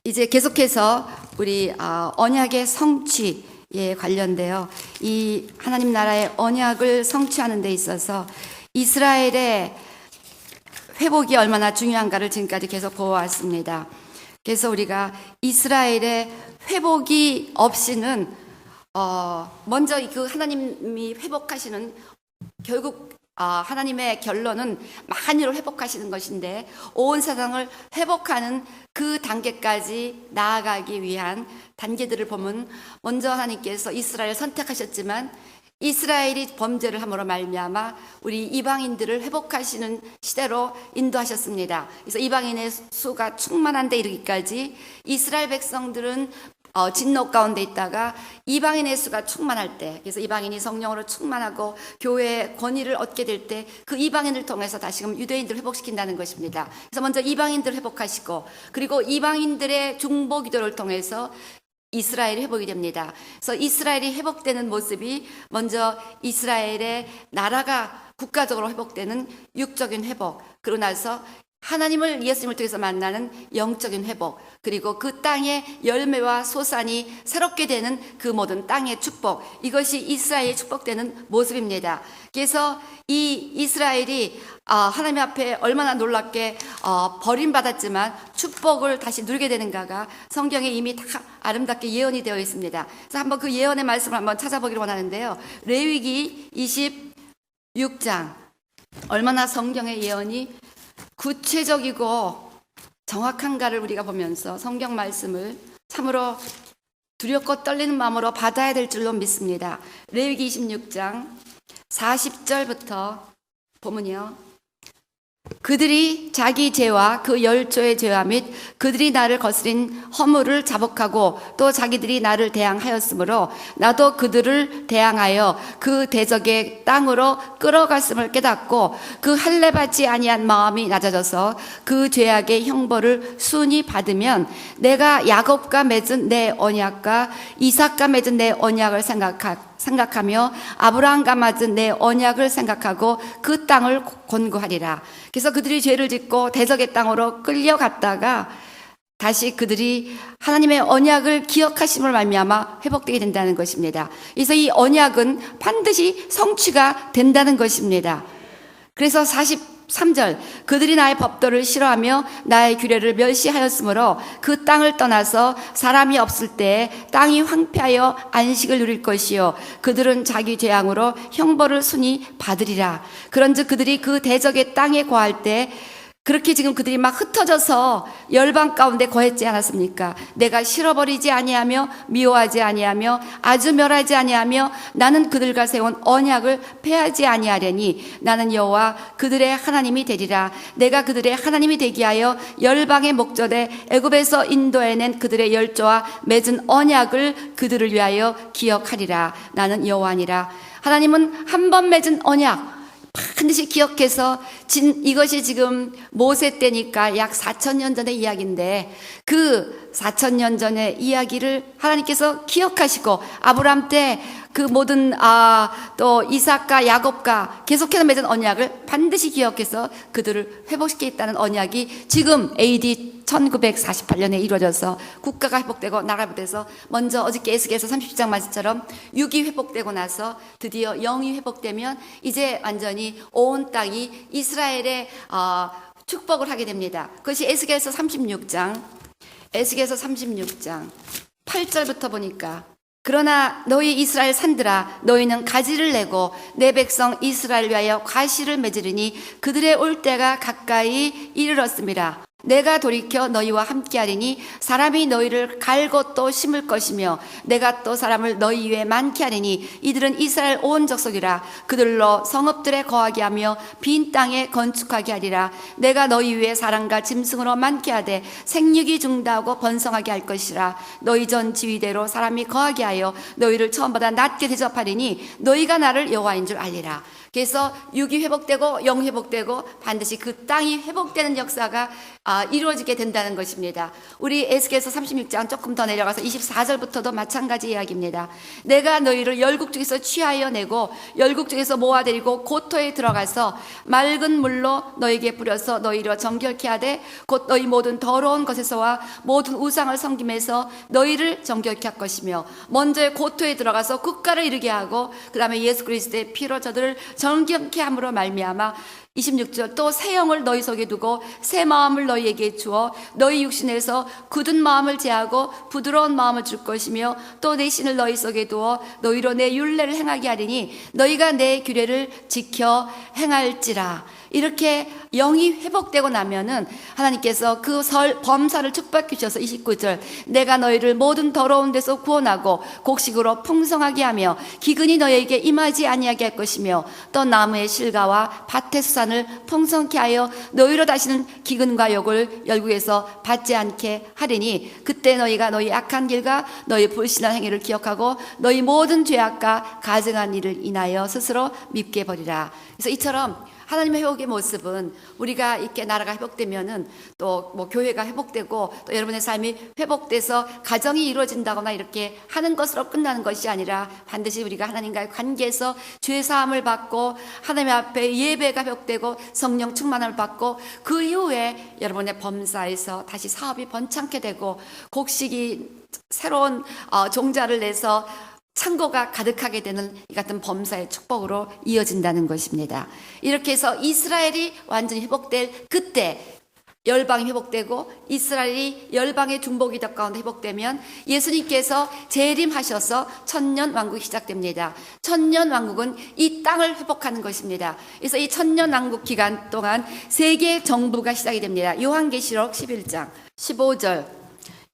이제 계속해서 우리 언약의 성취에 관련되어 이 하나님 나라의 언약을 성취하는 데 있어서 이스라엘의 회복이 얼마나 중요한가를 지금까지 계속 보아왔습니다. 그래서 우리가 이스라엘의 회복이 없이는 먼저 그 하나님이 회복하시는 결국 하나님의 결론은 만유를 회복하시는 것인데 온 세상을 회복하는 그 단계까지 나아가기 위한 단계들을 보면 먼저 하나님께서 이스라엘을 선택하셨지만 이스라엘이 범죄를 함으로 말미암아 우리 이방인들을 회복하시는 시대로 인도하셨습니다. 그래서 이방인의 수가 충만한 데 이르기까지 이스라엘 백성들은 진노 가운데 있다가 이방인의 수가 충만할 때, 그래서 이방인이 성령으로 충만하고 교회의 권위를 얻게 될 때 그 이방인을 통해서 다시금 유대인들을 회복시킨다는 것입니다. 그래서 먼저 이방인들을 회복하시고 그리고 이방인들의 중보 기도를 통해서 이스라엘이 회복이 됩니다. 그래서 이스라엘이 회복되는 모습이 먼저 이스라엘의 나라가 국가적으로 회복되는 육적인 회복, 그러고 나서 하나님을 예수님을 통해서 만나는 영적인 회복, 그리고 그 땅의 열매와 소산이 새롭게 되는 그 모든 땅의 축복, 이것이 이스라엘이 축복되는 모습입니다. 그래서 이 이스라엘이 하나님 앞에 얼마나 놀랍게 버림받았지만 축복을 다시 누리게 되는가가 성경에 이미 다 아름답게 예언이 되어 있습니다. 그래서 한번 그 예언의 말씀을 한번 찾아보기를 원하는데요. 레위기 26장, 얼마나 성경의 예언이 구체적이고 정확한가를 우리가 보면서 성경 말씀을 참으로 두렵고 떨리는 마음으로 받아야 될 줄로 믿습니다. 레위기 26장 40절부터 보면요, 그들이 자기 죄와 그 열조의 죄와 및 그들이 나를 거스린 허물을 자복하고 또 자기들이 나를 대항하였으므로 나도 그들을 대항하여 그 대적의 땅으로 끌어갔음을 깨닫고 그 할례 받지 아니한 마음이 낮아져서 그 죄악의 형벌을 순히 받으면 내가 야곱과 맺은 내 언약과 이삭과 맺은 내 언약을 생각하며 아브라함과 맺은 내 언약을 생각하고 그 땅을 권고하리라. 그래서 그들이 죄를 짓고 대적의 땅으로 끌려갔다가 다시 그들이 하나님의 언약을 기억하심을 말미암아 회복되게 된다는 것입니다. 그래서 이 언약은 반드시 성취가 된다는 것입니다. 그래서 43절, 그들이 나의 법도를 싫어하며 나의 규례를 멸시하였으므로 그 땅을 떠나서 사람이 없을 때에 땅이 황폐하여 안식을 누릴 것이요 그들은 자기 재앙으로 형벌을 순히 받으리라. 그런즉 그들이 그 대적의 땅에 거할 때 그렇게 지금 그들이 막 흩어져서 열방 가운데 거했지 않았습니까? 내가 싫어버리지 아니하며 미워하지 아니하며 아주 멸하지 아니하며 나는 그들과 세운 언약을 폐하지 아니하려니 나는 여호와 그들의 하나님이 되리라. 내가 그들의 하나님이 되게 하여 열방의 목전에 애굽에서 인도해낸 그들의 열조와 맺은 언약을 그들을 위하여 기억하리라. 나는 여호와니라. 하나님은 한 번 맺은 언약 반드시 기억해서 이것이 지금 모세 때니까 약 4,000년 전의 이야기인데 그 4,000년 전의 이야기를 하나님께서 기억하시고 아브라함 때 그 모든 또 이삭과 야곱과 계속해서 맺은 언약을 반드시 기억해서 그들을 회복시키겠다는 언약이 지금 AD 1948년에 이루어져서 국가가 회복되고 나라가 회복돼서 먼저 어저께 에스겔서 30장 말씀처럼 육이 회복되고 나서 드디어 영이 회복되면 이제 완전히 온 땅이 이스라엘의 축복을 하게 됩니다. 그것이 에스겔서 36장 8절부터 보니까, 그러나 너희 이스라엘 산들아 너희는 가지를 내고 내 백성 이스라엘 위하여 과실을 맺으리니 그들의 올 때가 가까이 이르렀습니다. 내가 돌이켜 너희와 함께하리니 사람이 너희를 갈고 또 심을 것이며 내가 또 사람을 너희 위에 많게 하리니 이들은 이스라엘 온 족속이라. 그들로 성읍들에 거하게 하며 빈 땅에 건축하게 하리라. 내가 너희 위에 사람과 짐승으로 많게 하되 생육이 중다하고 번성하게 할 것이라. 너희 전 지위대로 사람이 거하게 하여 너희를 처음보다 낮게 대접하리니 너희가 나를 여호와인 줄 알리라. 그래서 육이 회복되고 영 회복되고 반드시 그 땅이 회복되는 역사가 이루어지게 된다는 것입니다. 우리 에스겔서 36장 조금 더 내려가서 24절부터도 마찬가지 이야기입니다. 내가 너희를 열국 중에서 취하여 내고 열국 중에서 모아들이고 고토에 들어가서 맑은 물로 너희에게 뿌려서 너희를 정결케 하되 곧 너희 모든 더러운 것에서와 모든 우상을 섬김에서 너희를 정결케 할 것이며 먼저 고토에 들어가서 국가를 이루게 하고 그 다음에 예수 그리스도의 피로 저들을 정결케 함으로 말미암아 26절 또 새 영을 너희 속에 두고 새 마음을 너희에게 주어 너희 육신에서 굳은 마음을 제하고 부드러운 마음을 줄 것이며 또 내 신을 너희 속에 두어 너희로 내 율례를 행하게 하리니 너희가 내 규례를 지켜 행할지라. 이렇게 영이 회복되고 나면은 하나님께서 그 범사를 축복해 주셔서 29절 내가 너희를 모든 더러운 데서 구원하고 곡식으로 풍성하게 하며 기근이 너희에게 임하지 아니하게 할 것이며 또 나무의 실과와 밭의 수산을 풍성케 하여 너희로 다시는 기근과 욕을 열국에서 받지 않게 하리니 그때 너희가 너희 악한 길과 너희 불신한 행위를 기억하고 너희 모든 죄악과 가증한 일을 인하여 스스로 밉게 버리라. 그래서 이처럼 하나님의 회복의 모습은 우리가 이렇게 나라가 회복되면은 또 뭐 교회가 회복되고 또 여러분의 삶이 회복돼서 가정이 이루어진다거나 이렇게 하는 것으로 끝나는 것이 아니라 반드시 우리가 하나님과의 관계에서 죄 사함을 받고 하나님 앞에 예배가 회복되고 성령 충만함을 받고 그 이후에 여러분의 범사에서 다시 사업이 번창케 되고 곡식이 새로운 종자를 내서 창고가 가득하게 되는 이 같은 범사의 축복으로 이어진다는 것입니다. 이렇게 해서 이스라엘이 완전히 회복될 그때 열방이 회복되고 이스라엘이 열방의 중복이 덕 가운데 회복되면 예수님께서 재림하셔서 천년 왕국이 시작됩니다. 천년 왕국은 이 땅을 회복하는 것입니다. 그래서 이 천년 왕국 기간 동안 세계 정부가 시작이 됩니다. 요한계시록 11장 15절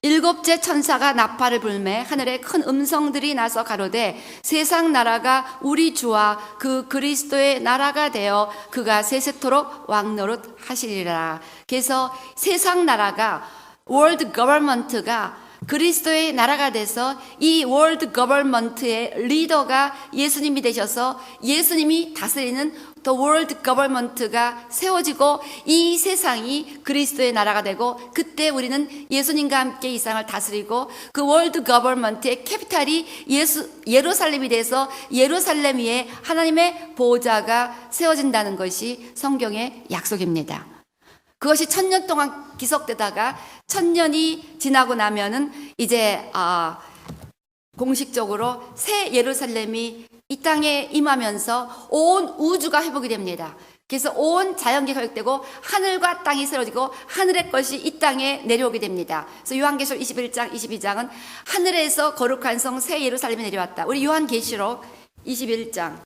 일곱째 천사가 나팔을 불매 하늘에 큰 음성들이 나서 가로되 세상 나라가 우리 주와 그 그리스도의 나라가 되어 그가 세세토록 왕노릇 하시리라. 그래서 세상 나라가 월드 거버먼트가 그리스도의 나라가 돼서 이 월드 거버먼트의 리더가 예수님이 되셔서 예수님이 다스리는 더 월드 거버먼트가 세워지고 이 세상이 그리스도의 나라가 되고 그때 우리는 예수님과 함께 이 세상을 다스리고 그 월드 거버먼트의 캐피탈이 예루살렘이 돼서 예루살렘 위에 하나님의 보좌가 세워진다는 것이 성경의 약속입니다. 그것이 1000년 동안 기속되다가 1000년이 지나고 나면은 이제 공식적으로 새 예루살렘이 이 땅에 임하면서 온 우주가 회복이 됩니다. 그래서 온 자연계가 회복되고 하늘과 땅이 새로지고 하늘의 것이 이 땅에 내려오게 됩니다. 그래서 요한계시록 21장, 22장은 하늘에서 거룩한 성 새 예루살렘이 내려왔다. 우리 요한계시록 21장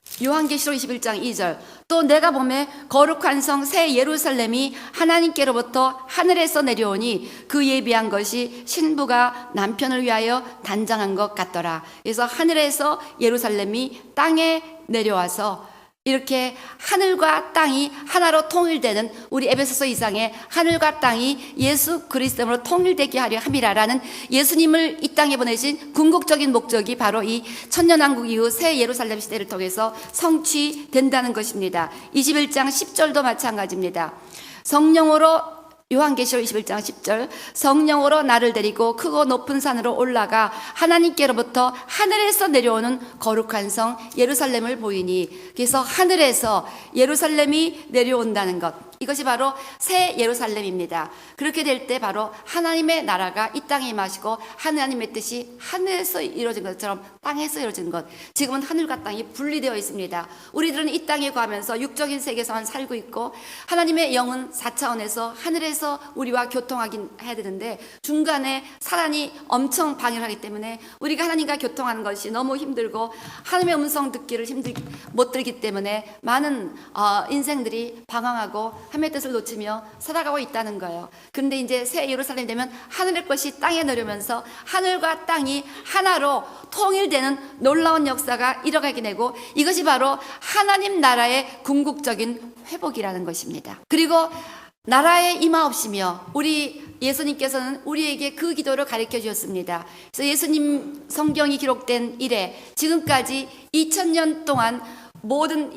2절 또 내가 보매 거룩한 성 새 예루살렘이 하나님께로부터 하늘에서 내려오니 그 예비한 것이 신부가 남편을 위하여 단장한 것 같더라. 그래서 하늘에서 예루살렘이 땅에 내려와서 이렇게 하늘과 땅이 하나로 통일되는 우리 에베소서 2장에 하늘과 땅이 예수 그리스도로 통일되게 하려 함이라라는 예수님을 이 땅에 보내신 궁극적인 목적이 바로 이 천년왕국 이후 새 예루살렘 시대를 통해서 성취된다는 것입니다. 21장 10절도 마찬가지입니다. 성령으로 요한계시록 21장 10절 성령으로 나를 데리고 크고 높은 산으로 올라가 하나님께로부터 하늘에서 내려오는 거룩한 성 예루살렘을 보이니 그래서 하늘에서 예루살렘이 내려온다는 것 이것이 바로 새 예루살렘입니다. 그렇게 될 때 바로 하나님의 나라가 이 땅에 임하시고 하나님의 뜻이 하늘에서 이루어진 것처럼 땅에서 이루어진 것 지금은 하늘과 땅이 분리되어 있습니다. 우리들은 이 땅에 거하면서 육적인 세계에서만 살고 있고 하나님의 영은 4차원에서 하늘에서 우리와 교통하긴 해야 되는데 중간에 사단이 엄청 방해를 하기 때문에 우리가 하나님과 교통하는 것이 너무 힘들고 하나님의 음성 듣기를 못 들기 때문에 많은 인생들이 방황하고 하나님의 뜻을 놓치며 살아가고 있다는 거예요. 그런데 이제 새 예루살렘이 되면 하늘의 것이 땅에 내려오면서 하늘과 땅이 하나로 통일되는 놀라운 역사가 일어나게 되고 이것이 바로 하나님 나라의 궁극적인 회복이라는 것입니다. 그리고 나라에 임하 없이며 우리 예수님께서는 우리에게 그 기도를 가르쳐 주셨습니다. 그래서 예수님 성경이 기록된 이래 지금까지 2000년 동안 모든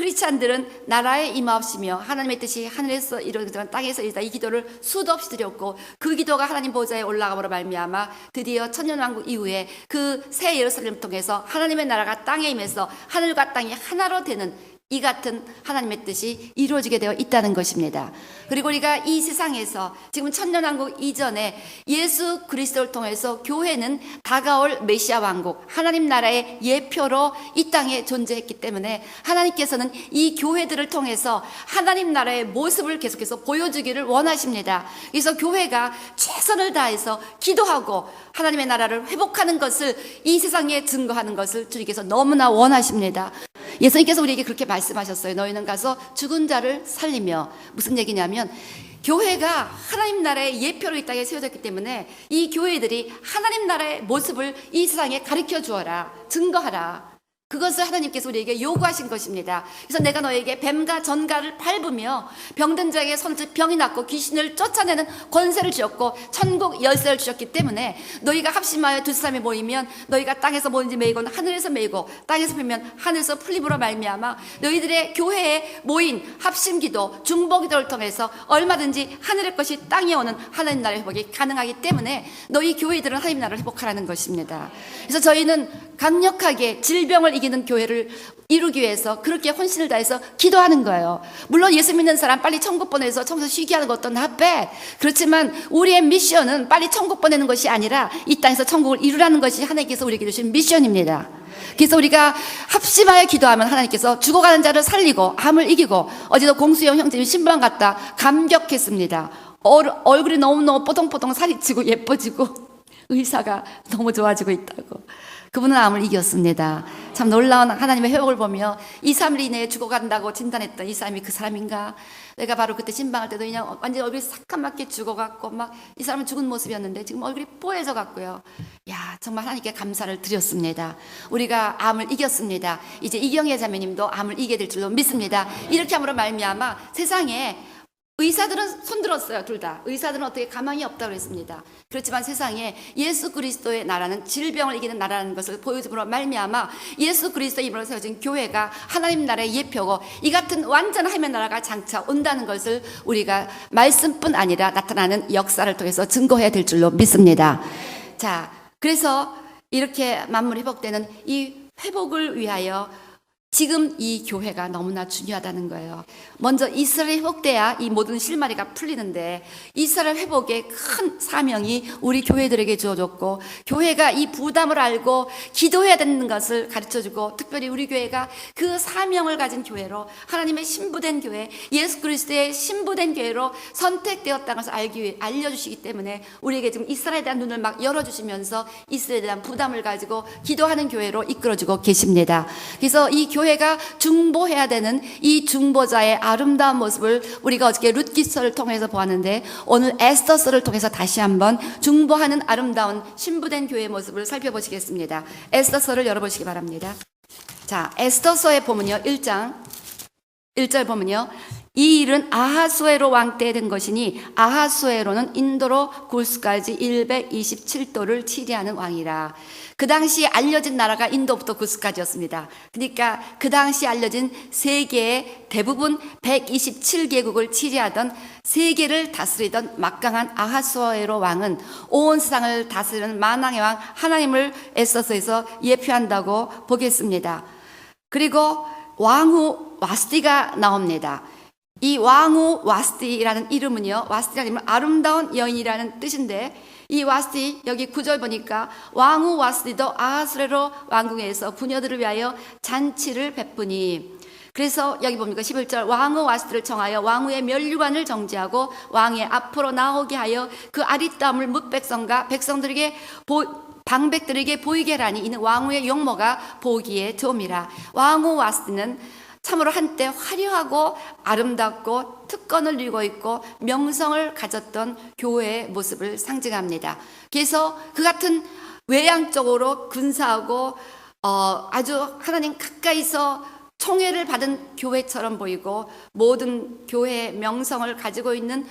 크리스찬들은 나라에 임하옵시며 하나님의 뜻이 하늘에서 이루어지는 땅에서 이루어지다, 이 기도를 수도 없이 드렸고, 그 기도가 하나님 보좌에 올라감으로 말미암아 드디어 천년왕국 이후에 그 새 예루살렘을 통해서 하나님의 나라가 땅에 임해서 하늘과 땅이 하나로 되는 이 같은 하나님의 뜻이 이루어지게 되어 있다는 것입니다. 그리고 우리가 이 세상에서 지금 천년왕국 이전에 예수 그리스도를 통해서 교회는 다가올 메시아 왕국, 하나님 나라의 예표로 이 땅에 존재했기 때문에 하나님께서는 이 교회들을 통해서 하나님 나라의 모습을 계속해서 보여주기를 원하십니다. 그래서 교회가 최선을 다해서 기도하고 하나님의 나라를 회복하는 것을, 이 세상에 증거하는 것을 주님께서 너무나 원하십니다. 예수님께서 우리에게 그렇게 말씀하셨어요. 너희는 가서 죽은 자를 살리며. 무슨 얘기냐면, 교회가 하나님 나라의 예표로 이 땅에 세워졌기 때문에 이 교회들이 하나님 나라의 모습을 이 세상에 가르쳐 주어라, 증거하라. 그것을 하나님께서 우리에게 요구하신 것입니다. 그래서 내가 너에게 뱀과 전갈을 밟으며 병든 자에게 손을 병이 낫고 귀신을 쫓아내는 권세를 주었고 천국 열쇠를 주셨기 때문에 너희가 합심하여 두 사람이 모이면 너희가 땅에서 뭐든지 메이고 하늘에서 메이고 땅에서 풀면 하늘에서 풀림으로 말미암아 너희들의 교회에 모인 합심기도 중보기도를 통해서 얼마든지 하늘의 것이 땅에 오는 하나님 나라의 회복이 가능하기 때문에 너희 교회들은 하나님 나라를 회복하라는 것입니다. 그래서 저희는 강력하게 질병을 이기는 교회를 이루기 위해서 그렇게 헌신을 다해서 기도하는 거예요. 물론 예수 믿는 사람 빨리 천국 보내서 청소 쉬게 하는 것도 not bad. 그렇지만 우리의 미션은 빨리 천국 보내는 것이 아니라 이 땅에서 천국을 이루라는 것이 하나님께서 우리에게 주신 미션입니다. 그래서 우리가 합심하여 기도하면 하나님께서 죽어가는 자를 살리고 암을 이기고, 어제도 공수영 형제님 신방 갔다 감격했습니다. 얼굴이 너무너무 뽀동뽀동 살이 찌고 예뻐지고 의사가 너무 좋아지고 있다고. 그분은 암을 이겼습니다. 참 놀라운 하나님의 회복을 보며 2, 3일 이내에 죽어간다고 진단했던 이 사람이 그 사람인가? 내가 바로 그때 신방할 때도 그냥 완전 얼굴이 새까맣게 죽어갔고 막 이 사람은 죽은 모습이었는데 지금 얼굴이 뽀해져 갔고요. 야, 정말 하나님께 감사를 드렸습니다. 우리가 암을 이겼습니다. 이제 이경혜 자매님도 암을 이기게 될 줄로 믿습니다. 이렇게 함으로 말미암아 세상에 의사들은 손들었어요. 둘 다. 의사들은 어떻게 가망이 없다고 그랬습니다. 그렇지만 세상에 예수 그리스도의 나라는 질병을 이기는 나라라는 것을 보여줌으로 말미암아 예수 그리스도의 이름으로 세워진 교회가 하나님 나라의 예표고 이 같은 완전한 하나님의 나라가 장차 온다는 것을 우리가 말씀뿐 아니라 나타나는 역사를 통해서 증거해야 될 줄로 믿습니다. 자, 그래서 이렇게 만물 회복되는 이 회복을 위하여 지금 이 교회가 너무나 중요하다는 거예요. 먼저 이스라엘 회복돼야 이 모든 실마리가 풀리는데 이스라엘 회복의 큰 사명이 우리 교회들에게 주어졌고, 교회가 이 부담을 알고 기도해야 되는 것을 가르쳐주고, 특별히 우리 교회가 그 사명을 가진 교회로, 하나님의 신부된 교회, 예수 그리스도의 신부된 교회로 선택되었다는 것을 알려주시기 때문에 우리에게 지금 이스라엘에 대한 눈을 막 열어주시면서 이스라엘에 대한 부담을 가지고 기도하는 교회로 이끌어주고 계십니다. 그래서 이 교회가 중보해야 되는 이 중보자의 아름다운 모습을 우리가 어저께 룻기서를 통해서 보았는데, 오늘 에스더서를 통해서 다시 한번 중보하는 아름다운 신부된 교회의 모습을 살펴보시겠습니다. 에스더서를 열어보시기 바랍니다. 자, 에스더서에 보면요, 1장 1절 보면요, 이 일은 아하수에로 왕 때에 된 것이니 아하수에로는 인도로 구스까지 127도를 치리하는 왕이라. 그 당시 알려진 나라가 인도부터 구스까지였습니다. 그러니까 그 당시 알려진 세계의 대부분 127개국을 치리하던, 세계를 다스리던 막강한 아하수에로 왕은 온 세상을 다스리는 만왕의 왕 하나님을 에스더서에서 예표한다고 보겠습니다. 그리고 왕후 와스티가 나옵니다. 이 왕후 와스티라는 이름은요, 와스티라는 이름은 아름다운 여인이라는 뜻인데, 이 와스티, 여기 9절 보니까 왕후 와스티도 아하수에로 왕궁에서 부녀들을 위하여 잔치를 베푸니, 그래서 여기 봅니까 11절, 왕후 와스티를 청하여 왕후의 면류관을 정지하고 왕의 앞으로 나오게 하여 그 아리따움을 뭇 백성과 백성들에게 방백들에게 보이게 하라니 이는 왕후의 용모가 보기에 좋음이라. 왕후 와스티는 참으로 한때 화려하고 아름답고 특권을 누리고 있고 명성을 가졌던 교회의 모습을 상징합니다. 그래서 그 같은 외향적으로 근사하고 아주 하나님 가까이서 총애를 받은 교회처럼 보이고, 모든 교회의 명성을 가지고 있는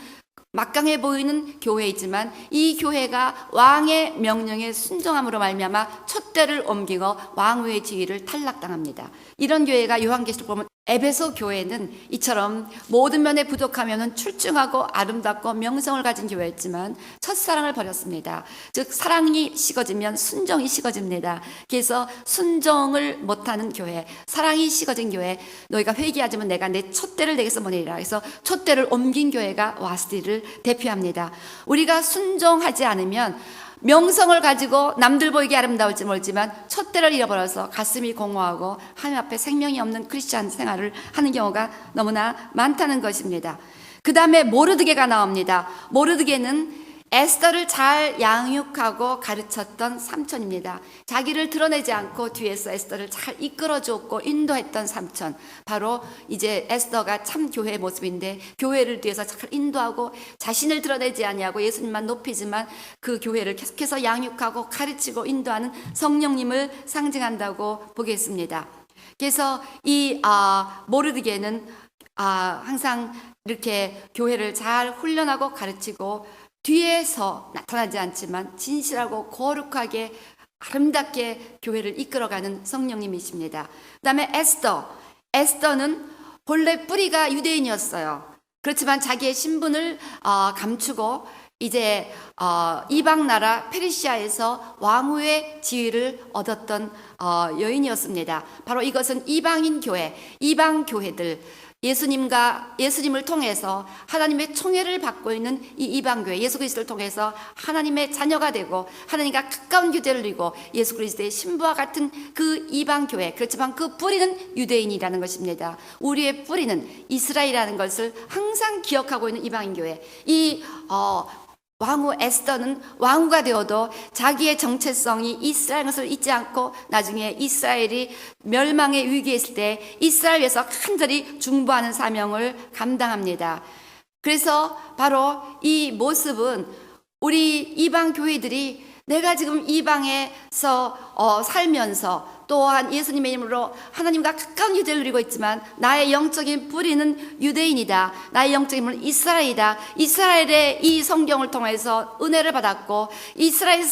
막강해 보이는 교회이지만, 이 교회가 왕의 명령에 순종함으로 말미암아 촛대를 옮기고 왕후의 지위를 탈락당합니다. 이런 교회가 요한계시록 보면 에베소 교회는 이처럼 모든 면에 부족하면은 출중하고 아름답고 명성을 가진 교회였지만 첫사랑을 버렸습니다. 즉 사랑이 식어지면 순종이 식어집니다. 그래서 순종을 못하는 교회, 사랑이 식어진 교회, 너희가 회개하지만 내가 내 촛대를 내게서 보내리라. 그래서 촛대를 옮긴 교회가 와스디를 대표합니다. 우리가 순종하지 않으면 명성을 가지고 남들 보이게 아름다울지 모르지만 촛대를 잃어버려서 가슴이 공허하고 하나님 앞에 생명이 없는 크리스찬 생활을 하는 경우가 너무나 많다는 것입니다. 그 다음에 모르드게가 나옵니다. 모르드게는 에스더를 잘 양육하고 가르쳤던 삼촌입니다. 자기를 드러내지 않고 뒤에서 에스더를 잘 이끌어줬고 인도했던 삼촌. 바로 이제 에스더가 참 교회의 모습인데 교회를 뒤에서 잘 인도하고 자신을 드러내지 아니하고 예수님만 높이지만 그 교회를 계속해서 양육하고 가르치고 인도하는 성령님을 상징한다고 보겠습니다. 그래서 이 모르드게는 항상 이렇게 교회를 잘 훈련하고 가르치고 뒤에서 나타나지 않지만 진실하고 거룩하게 아름답게 교회를 이끌어가는 성령님이십니다. 그 다음에 에스더는 본래 뿌리가 유대인이었어요. 그렇지만 자기의 신분을 감추고 이제 이방 나라 페르시아에서 왕후의 지위를 얻었던 여인이었습니다. 바로 이것은 이방인 교회, 이방 교회들, 예수님을 통해서 하나님의 총애를 받고 있는 이 이방교회, 예수 그리스도를 통해서 하나님의 자녀가 되고 하나님과 가까운 교제를 이루고 예수 그리스도의 신부와 같은 그 이방교회, 그렇지만 그 뿌리는 유대인이라는 것입니다. 우리의 뿌리는 이스라엘이라는 것을 항상 기억하고 있는 이방인교회. 이 왕후 에스더는 왕후가 되어도 자기의 정체성이 이스라엘 것을 잊지 않고 나중에 이스라엘이 멸망의 위기에 있을 때 이스라엘 위해서 간절히 중보하는 사명을 감당합니다. 그래서 바로 이 모습은 우리 이방 교회들이 내가 지금 이방에서 살면서 또한 예수님의 이름으로 하나님과 가까운 교제를 누리고 있지만 나의 영적인 뿌리는 유대인이다. 나의 영적인 뿌리는 이스라엘이다. 이스라엘의 이 성경을 통해서 은혜를 받았고 이스라엘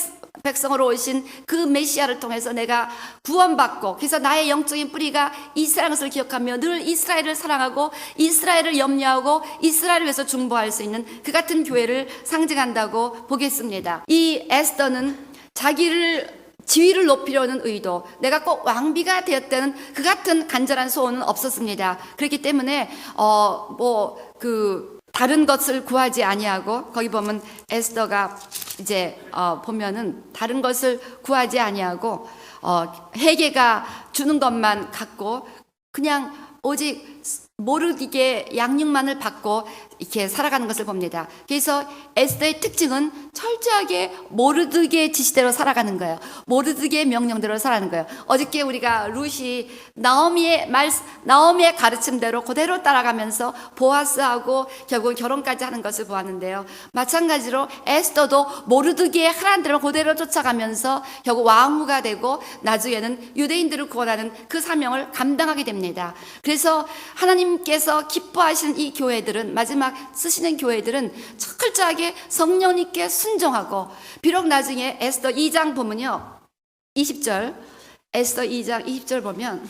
백성으로 오신 그 메시아를 통해서 내가 구원받고 그래서 나의 영적인 뿌리가 이스라엘 것을 기억하며 늘 이스라엘을 사랑하고 이스라엘을 염려하고 이스라엘을 위해서 중보할 수 있는 그 같은 교회를 상징한다고 보겠습니다. 이 에스더는 자기를 지위를 높이려는 의도, 내가 꼭 왕비가 되었다는 그 같은 간절한 소원은 없었습니다. 그렇기 때문에 다른 것을 구하지 아니하고 거기 보면 에스더가 이제 보면은 다른 것을 구하지 아니하고 헤게가 주는 것만 갖고 그냥 오직 모르드게 양육만을 받고 이렇게 살아가는 것을 봅니다. 그래서 에스더의 특징은 철저하게 모르드게 지시대로 살아가는 거예요. 모르드게 명령대로 살아가는 거예요. 어저께 우리가 룻이 나오미의 가르침대로 그대로 따라가면서 보아스하고 결국 결혼까지 하는 것을 보았는데요. 마찬가지로 에스더도 모르드게의 하라는 대로 그대로 쫓아가면서 결국 왕후가 되고 나중에는 유대인들을 구원하는 그 사명을 감당하게 됩니다. 그래서 하나님께서 기뻐하시는 이 교회들은 마지막 쓰시는 교회들은 철저하게 성령님께 순종하고 비록 나중에 에스더 2장 보면요 20절 에스더 2장 20절 보면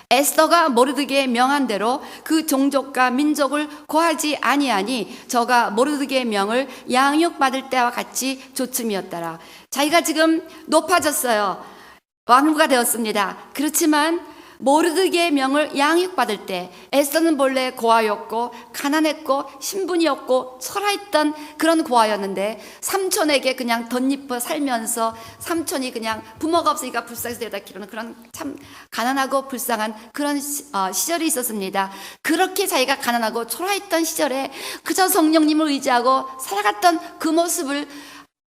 에스더가 모르드게의 명한 대로 그 종족과 민족을 고하지 아니하니 저가 모르드게의 명을 양육받을 때와 같이 조춤이었더라. 자기가 지금 높아졌어요. 왕후가 되었습니다. 그렇지만 모르드게의 명을 양육받을 때 에스더는 본래 고아였고 가난했고 신분이었고 초라했던 그런 고아였는데 삼촌에게 그냥 덧입어 살면서 삼촌이 그냥 부모가 없으니까 불쌍해서 데려다 키우는 그런 참 가난하고 불쌍한 그런 시절이 있었습니다. 그렇게 자기가 가난하고 초라했던 시절에 그저 성령님을 의지하고 살아갔던 그 모습을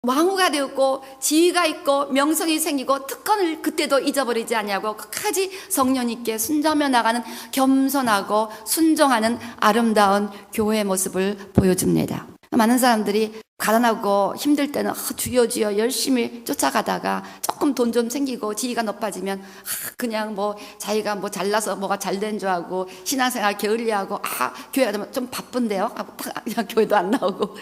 왕후가 되었고 지위가 있고 명성이 생기고 특권을 그때도 잊어버리지 아니하고 끝까지 성령님께 순종하며 나가는 겸손하고 순종하는 아름다운 교회의 모습을 보여줍니다. 많은 사람들이 가난하고 힘들 때는 주여 주여 열심히 쫓아가다가 조금 돈 좀 생기고 지위가 높아지면 그냥 자기가 잘나서 뭐가 잘 된 줄 알고 신앙생활 게을리하고 교회 가면 좀 바쁜데요? 그냥 교회도 안 나오고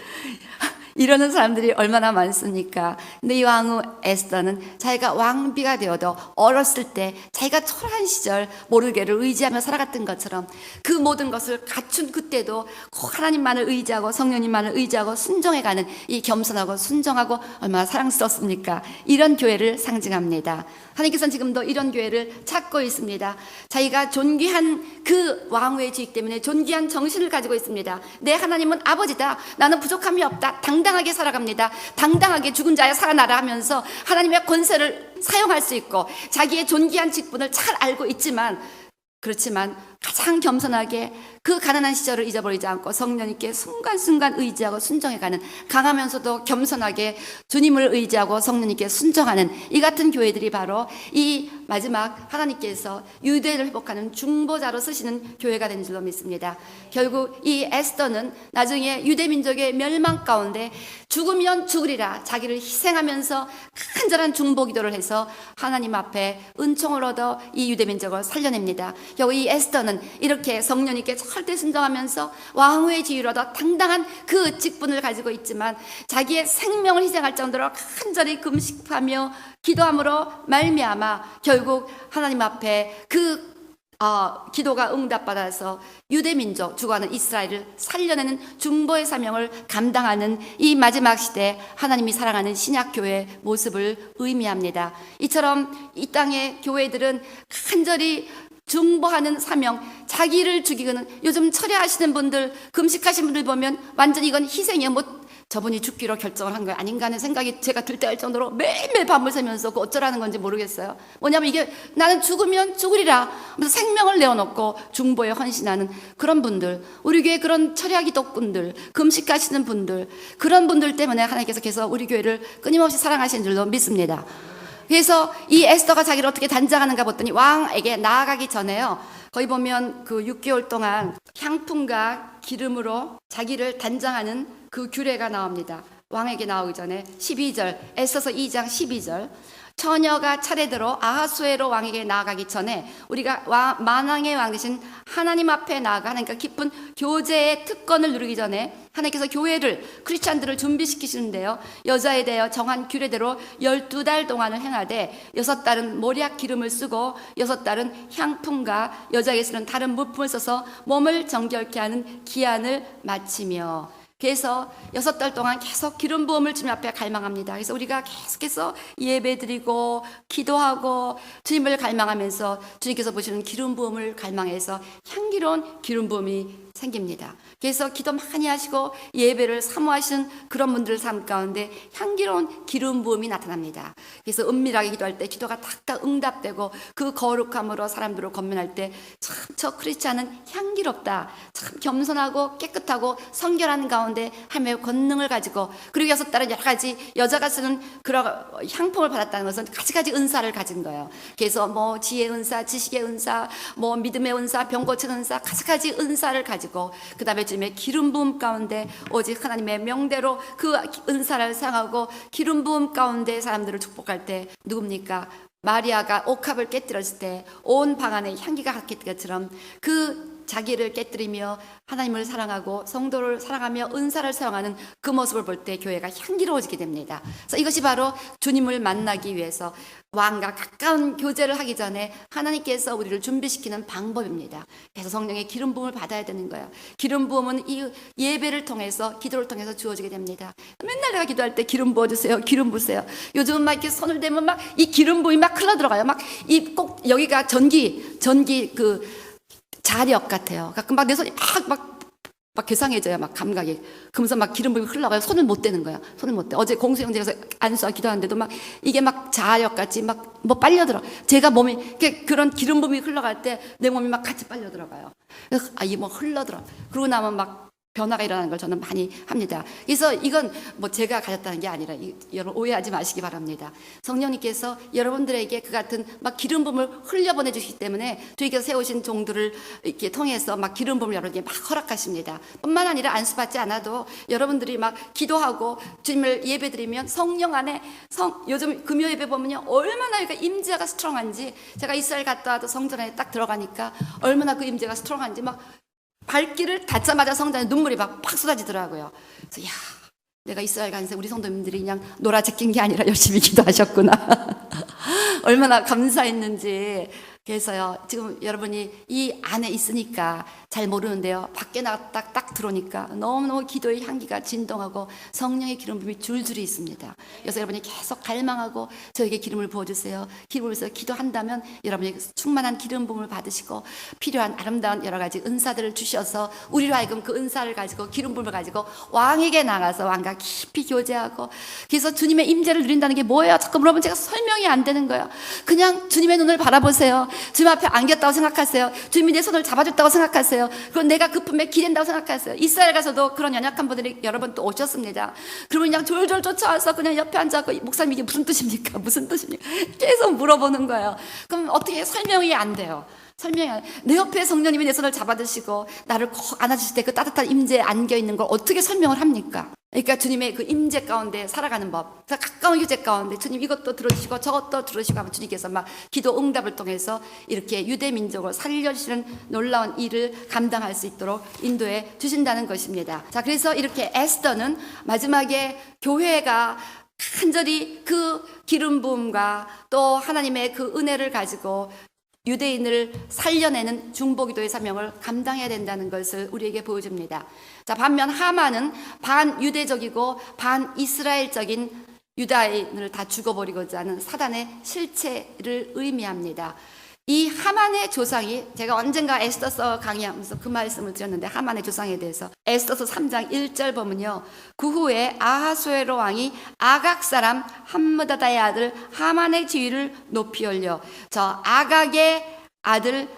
이러는 사람들이 얼마나 많습니까? 근데 이 왕후 에스더는 자기가 왕비가 되어도 어렸을 때 자기가 초라한 시절 모르게를 의지하며 살아갔던 것처럼 그 모든 것을 갖춘 그때도 꼭 하나님만을 의지하고 성령님만을 의지하고 순종해가는 이 겸손하고 순종하고 얼마나 사랑스럽습니까? 이런 교회를 상징합니다. 하나님께서는 지금도 이런 교회를 찾고 있습니다. 자기가 존귀한 그 왕후의 지위 때문에 존귀한 정신을 가지고 있습니다. 내 하나님은 아버지다. 나는 부족함이 없다. 당당하게 살아갑니다. 당당하게 죽은 자야 살아나라 하면서 하나님의 권세를 사용할 수 있고 자기의 존귀한 직분을 잘 알고 있지만 그렇지만 가장 겸손하게 그 가난한 시절을 잊어버리지 않고 성령님께 순간순간 의지하고 순종해가는 강하면서도 겸손하게 주님을 의지하고 성령님께 순종하는 이 같은 교회들이 바로 이 마지막 하나님께서 유대를 회복하는 중보자로 쓰시는 교회가 된 줄로 믿습니다. 결국 이 에스더는 나중에 유대 민족의 멸망 가운데 죽으면 죽으리라 자기를 희생하면서 간절한 중보 기도를 해서 하나님 앞에 은총을 얻어 이 유대 민족을 살려냅니다. 결국 이 에스더는 이렇게 성령님께 절대 순종하면서 왕후의 지위로 얻어 당당한 그 직분을 가지고 있지만 자기의 생명을 희생할 정도로 간절히 금식하며 기도함으로 말미암아 결국 하나님 앞에 그 기도가 응답받아서 유대민족 죽어가는 이스라엘을 살려내는 중보의 사명을 감당하는 이 마지막 시대 하나님이 사랑하는 신약교회의 모습을 의미합니다. 이처럼 이 땅의 교회들은 간절히 중보하는 사명, 자기를 죽이는 요즘 철야하시는 분들, 금식하시는 분들 보면 완전히 이건 희생이야. 저분이 죽기로 결정을 한 거 아닌가 하는 생각이 제가 들 때일 정도로 매일매일 밤을 새면서 그 어쩌라는 건지 모르겠어요. 뭐냐면 이게 나는 죽으면 죽으리라 하면서 생명을 내어놓고 중보에 헌신하는 그런 분들, 우리 교회 그런 철야 기독분들, 금식하시는 분들, 그런 분들 때문에 하나님께서 계속 우리 교회를 끊임없이 사랑하시는 줄로 믿습니다. 그래서 이 에스더가 자기를 어떻게 단장하는가 봤더니 왕에게 나아가기 전에요. 거기 보면 그 6개월 동안 향품과 기름으로 자기를 단장하는 그 규례가 나옵니다. 왕에게 나오기 전에 12절, 에스더서 2장 12절. 처녀가 차례대로 아하수에로 왕에게 나아가기 전에 우리가 만왕의 왕 되신 하나님 앞에 나아가 하나님과 깊은 교제의 특권을 누리기 전에 하나님께서 교회를 크리스찬들을 준비시키시는데요. 여자에 대하여 정한 규례대로 12달 동안을 행하되 6달은 모략 기름을 쓰고 6달은 향품과 여자에게 쓰는 다른 물품을 써서 몸을 정결케 하는 기한을 마치며 그래서 6달 동안 계속 기름 부음을 주님 앞에 갈망합니다. 그래서 우리가 계속해서 예배드리고 기도하고 주님을 갈망하면서 주님께서 보시는 기름 부음을 갈망해서 향기로운 기름 부음이 생깁니다. 그래서 기도 많이 하시고 예배를 사모하시는 그런 분들 삶 가운데 향기로운 기름 부음이 나타납니다. 그래서 은밀하게 기도할 때 기도가 탁탁 응답되고 그 거룩함으로 사람들을 권면할 때 참 저 크리스찬은 향기롭다. 참 겸손하고 깨끗하고 성결한 가운데 하나님의 권능을 가지고 그리고 6달은 여러 가지 여자가 쓰는 그런 향품을 받았다는 것은 가지가지 은사를 가진 거예요. 그래서 뭐 지혜의 은사, 지식의 은사, 뭐 믿음의 은사, 병 고치는 은사, 가지가지 은사를 가지고 그 다음에 주님의 기름 부음 가운데 오직 하나님의 명대로 그 은사를 사용하고 기름 부음 가운데 사람들을 축복할 때 누굽니까? 마리아가 옥합을 깨뜨렸을 때 온 방 안에 향기가 갔기 것처럼 그 자기를 깨뜨리며 하나님을 사랑하고 성도를 사랑하며 은사를 사용하는 그 모습을 볼 때 교회가 향기로워지게 됩니다. 그래서 이것이 바로 주님을 만나기 위해서 왕과 가까운 교제를 하기 전에 하나님께서 우리를 준비시키는 방법입니다. 그래서 성령의 기름 부음을 받아야 되는 거예요. 기름 부음은 이 예배를 통해서 기도를 통해서 주어지게 됩니다. 맨날 내가 기도할 때 기름 부어주세요. 기름 부으세요. 요즘은 막 이렇게 손을 대면 막 이 기름 부음이 막 흘러 들어가요. 막 이 꼭 여기가 전기 그 자력 같아요. 가끔 막 내 손이 막 괴상해져요. 막 감각이. 그러면서 막 기름 부음이 흘러가요. 손을 못 대는 거예요. 손을 못 대. 어제 공수영재에서 안수와 기도하는데도 막 이게 막 자력 같이 막 뭐 빨려들어. 제가 몸이 그런 기름 부음이 흘러갈 때 내 몸이 막 같이 빨려 들어가요. 이게 뭐 흘러들어. 그러고 나면 막 변화가 일어나는 걸 저는 많이 합니다. 그래서 이건 뭐 제가 가졌다는 게 아니라 여러분 오해하지 마시기 바랍니다. 성령님께서 여러분들에게 그 같은 막 기름 부음을 흘려보내 주시기 때문에 주님께서 세우신 종들을 이렇게 통해서 막 기름 부음을 여러분에게 막 허락하십니다. 뿐만 아니라 안수받지 않아도 여러분들이 막 기도하고 주님을 예배드리면 성령 안에 요즘 금요 예배 보면요 얼마나 그러니까 임재가 스트롱한지 제가 이스라엘 갔다 와도 성전에 딱 들어가니까 얼마나 그 임재가 스트롱한지 막 발길을 닿자마자 성전에 눈물이 막 팍 쏟아지더라고요. 그래서 야 내가 이스라엘 간세 우리 성도님들이 그냥 놀아 제낀 게 아니라 열심히 기도하셨구나. 얼마나 감사했는지. 그래서요, 지금 여러분이 이 안에 있으니까 잘 모르는데요, 밖에 나갔다 딱 들어오니까 너무너무 기도의 향기가 진동하고 성령의 기름 부음이 줄줄이 있습니다. 그래서 여러분이 계속 갈망하고 저에게 기름을 부어주세요. 기름을 부어서 기도한다면 여러분이 충만한 기름 부음을 받으시고 필요한 아름다운 여러 가지 은사들을 주셔서 우리로 하여금 그 은사를 가지고 기름 부음을 가지고 왕에게 나가서 왕과 깊이 교제하고, 그래서 주님의 임재를 누린다는 게 뭐예요? 자꾸 물어보면 제가 설명이 안 되는 거예요. 그냥 주님의 눈을 바라보세요. 주님 앞에 안겼다고 생각하세요. 주님이 내 손을 잡아줬다고 생각하세요. 그럼 내가 그 품에 기댄다고 생각하세요. 이스라엘 가서도 그런 연약한 분들이 여러 번 또 오셨습니다. 그러면 그냥 졸졸 쫓아와서 그냥 옆에 앉아서 목사님 이게 무슨 뜻입니까? 무슨 뜻입니까? 계속 물어보는 거예요. 그럼 어떻게 설명이 안 돼요. 내 옆에 성령님이 내 손을 잡아드시고 나를 꼭 안아주실 때 그 따뜻한 임재에 안겨있는 걸 어떻게 설명을 합니까? 그러니까 주님의 그 임재 가운데 살아가는 법, 가까운 교제 가운데 주님 이것도 들어주시고 저것도 들어주시고 하면 주님께서 막 기도 응답을 통해서 이렇게 유대 민족을 살려주시는 놀라운 일을 감당할 수 있도록 인도해 주신다는 것입니다. 자, 그래서 이렇게 에스더는 마지막에 교회가 간절히 그 기름 부음과 또 하나님의 그 은혜를 가지고 유대인을 살려내는 중보기도의 사명을 감당해야 된다는 것을 우리에게 보여줍니다. 자, 반면 하만은 반유대적이고 반이스라엘적인 유다인을 다 죽어버리고자 하는 사단의 실체를 의미합니다. 이 하만의 조상이, 제가 언젠가 에스더서 강의하면서 그 말씀을 드렸는데, 하만의 조상에 대해서 에스더서 3장 1절 보면요, 그 후에 아하수에로 왕이 아각 사람 함므다다의 아들 하만의 지위를 높이 올려, 저 아각의 아들,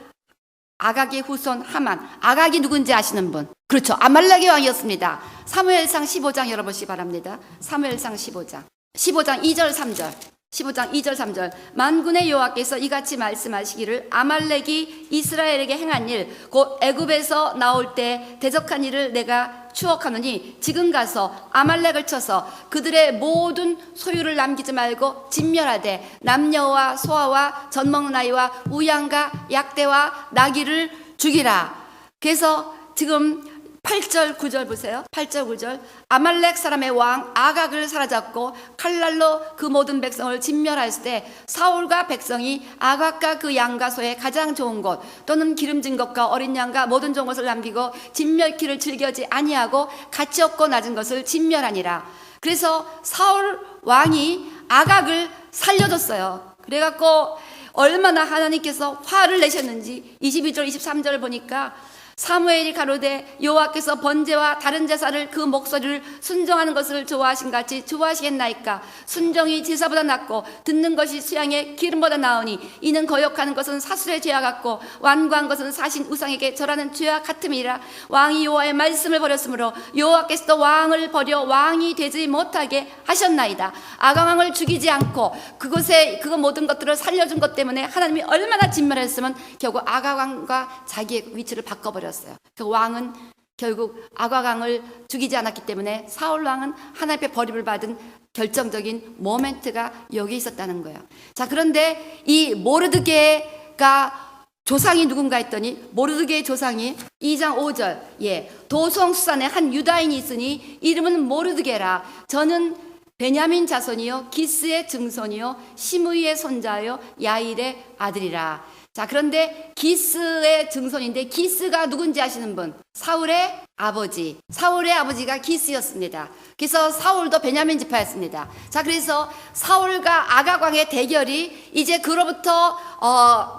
아각의 후손 하만, 아각이 누군지 아시는 분? 그렇죠, 아말렉의 왕이었습니다. 사무엘상 15장 열어보시기 바랍니다. 사무엘상 15장 2절 3절 15장 2절 3절 만군의 여호와께서 이같이 말씀하시기를 아말렉이 이스라엘에게 행한 일 곧 애굽에서 나올 때 대적한 일을 내가 추억하노니 지금 가서 아말렉을 쳐서 그들의 모든 소유를 남기지 말고 진멸하되 남녀와 소아와 젖먹는 아이와 우양과 약대와 나귀를 죽이라. 그래서 지금 8절 9절 보세요. 8절 9절 아말렉 사람의 왕 아각을 사로잡고 칼날로 그 모든 백성을 진멸하였을 때 사울과 백성이 아각과 그 양과 소의 가장 좋은 것 또는 기름진 것과 어린 양과 모든 좋은 것을 남기고 진멸키를 즐겨지 아니하고 가치 없고 낮은 것을 진멸하니라. 그래서 사울 왕이 아각을 살려줬어요. 그래갖고 얼마나 하나님께서 화를 내셨는지 22절 23절을 보니까 사무엘이 가로되 여호와께서 번제와 다른 제사를 그 목소리를 순종하는 것을 좋아하신 같이 좋아하시겠나이까. 순종이 제사보다 낫고 듣는 것이 수양의 기름보다 나으니 이는 거역하는 것은 사술의 죄와 같고 완고한 것은 사신 우상에게 절하는 죄와 같음이라. 왕이 여호와의 말씀을 버렸으므로 여호와께서도 왕을 버려 왕이 되지 못하게 하셨나이다. 아강왕을 죽이지 않고 그곳에 그 모든 것들을 살려준 것 때문에 하나님이 얼마나 진멸했으면 결국 아강왕과 자기의 위치를 바꿔버렸어요. 그 왕은 결국 아가강을 죽이지 않았기 때문에 사울 왕은 하나님 앞에 버림을 받은 결정적인 모멘트가 여기 있었다는 거예요. 자, 그런데 이 모르드게가 조상이 누군가 했더니 모르드게의 조상이 2장 5절 도성수산에 한 유다인이 있으니 이름은 모르드게라. 저는 베냐민 자손이요 기스의 증손이요 시므이의 손자요 야일의 아들이라. 자, 그런데 기스의 증손인데 기스가 누군지 아시는 분? 사울의 아버지. 사울의 아버지가 기스였습니다. 그래서 사울도 베냐민 지파였습니다. 자, 그래서 사울과 아각 왕의 대결이 이제 그로부터